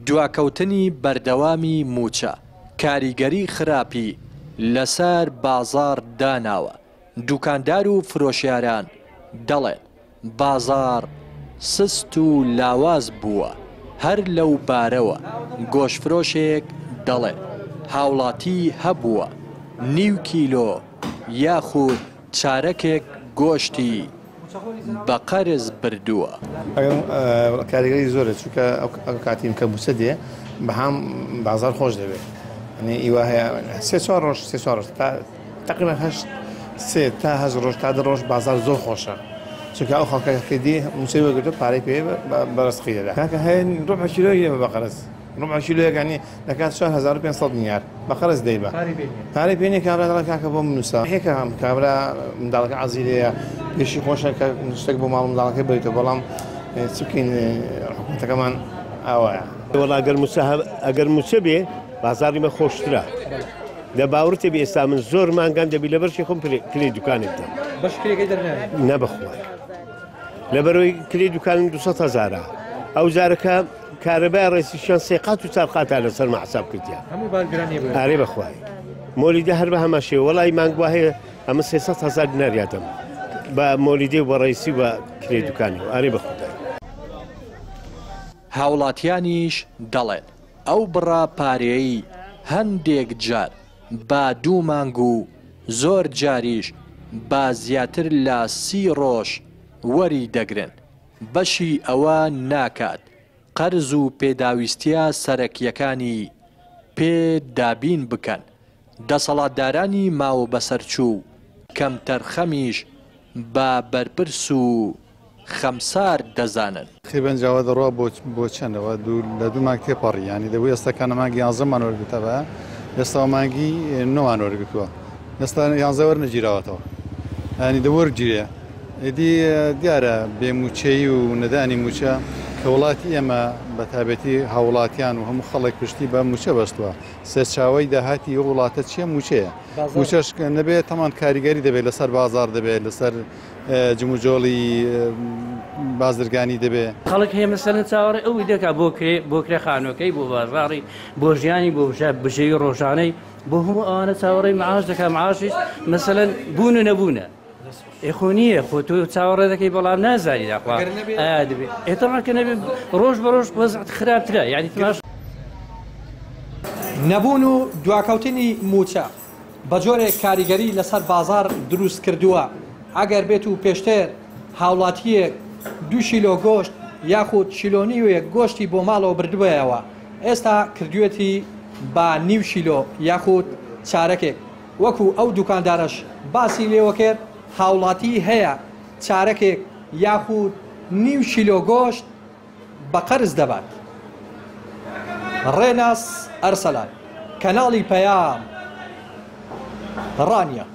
دواکەوتنی بەردەوامی موچە کاریگەری خراپی لەسەر بازار داناوە. دوکاندار و فرۆشیاران دەڵێن بازار سست و لاواز بووە. هەر لەو بارەوە گۆشتفرۆشێک دەڵێ هاوڵاتی هەبووە نیو کیلۆ یاخود چارەکێک گۆشتی بە قەرز بردووە. کاریگەری زۆرە چونکە ئەو کاتیم کە موچە دێ بەهام بازار خۆش دەبێت. ئیوا هەیە سێ چوار ڕۆژ تقریبا هەشت سێ تا هەشت ڕۆژ تا دە ڕۆژ بازار زۆر خۆشە. چونکە ئەو خەڵکەکە دی موچەی وەرگرتو پارەی پێ بەڕستقی دەدا. کاکە هەیە ڕۆبع کیلۆیە بە قەرز. ڕۆبع کیلۆیەک یعنی دەکات 4500 دیار بە قەرز دەیبە. پارەی پێ نییە کابرا دەڵێ کاکە بۆ منووسە. هێکە کابرا منداڵەکە عەزیزەیە پێشی خۆشە کە شتێک بۆ ماڵ منداڵەکەی بێتەوە بەڵام چ بکەین حکوومەتەکەمان ئاوایە. وەڵا ئەگەر موچە بێ بازاری مە خۆشترە. لە باوەڕتێ بێ ئێستا من زۆر مانگان دەبی لەبەرشی خۆم کلێ دوکانێک دەم. بەش کلێکەکەی دەرنێت؟ نە بەخوای. لەبەرەوەی کلێ دوکانم 200,000 ئەو جارەکە کارەبای ڕێسیشیان سێ قات و چار قاتە لەسەر مەحساب کردیان. هەموو بارگرانی بوو. ئارێ بەخوای. مۆلیدە هەر بە هەمە شێوە وەڵی مانگوا هەیە ئەمە 300,000 دینار یادەم بە مۆلیدێ و بە ڕێسی بە کلێ دوکانی و ئارێ بەخوای. هاوڵاتیانیش دەڵێن ئەو بڕا پارەیەی هەندێک جار با 2 مانگ و زۆر جاریش با زیاتر لە 30 ڕۆژ وەری دەگرن. بەشی ئەوە ناکات قەرز و پێداویستیە سەرەکیەکانی پێ دابین بکەن. دەسەڵاتدارانی ماوە بەسەرچوو کەم تەرخەمیش بە بەرپرس و خەمسار دەزانن. خێبەن جاوا دەڕوا بۆ چەندەوە لە 2 مانگ تێپەڕی ینی دەبوو ئێستاکانە مانگی 11مان وەرگتەوە ئێستا مانگی 9مان وەرگتووە ئێستا 11 وەرنەگیراوەتەوە ینی دەوەرگیرێ. ئیدی دیارە بێموچەی و نەدانی موچە کە وڵاتی ئێمە بە تایبەتی هاوڵاتیان و هەموو خەڵک پشتی بە موچە بەستووە. سەرچاوەی داهاتی ئەو وڵاتە چییە؟ موچەیە. موچەش نەبێت تەمان کاریگەری دەبێت لەسەر بازار دەبێت لەسەر جموجۆڵی بازرگانی دەبێت. خەڵک هەیە مەسەلەن چاوەڕێ ئەوی دەکات بۆ کرێ خانووەکەی بۆ بازاڕی بۆ ژیانی بۆ بژەی ڕۆژانەی بۆ هەموو ئەوانە چاوەڕێی معاش دەکات. معاشیش مەسەلەن بوون و نەبوونە ئێخۆ نییە خۆ تۆ چاوەڕێ دەکەی بەڵام نازانی داخوا دەبێت ئێتەمان کە نەبێت ڕۆژ بە ڕۆژ وەزعت خراپترە. یعنی تماش نەبوون و دواکەوتنی موچە بە جۆرێک کاریگەری لەسەر بازار دروست کردووە. ئەگەر بێت و پێشتر هاوڵاتیەک 2 شیلۆ گۆشت یاخود شیلۆنیوەیەک گۆشتی بۆ ماڵەوە بردووەیەوە ئێستا کردوێتی بە نیو شیلۆ یاخود چارەکێک. وەکو ئەو دوکاندارەش باسی لێوە کرد هاوڵاتی هەیە چارەکێک یاخود نیو شیلۆ گۆشت بە قەرز دەبات. ڕێناس ئەرسەلان کەناڵی پەیام ڕانیە.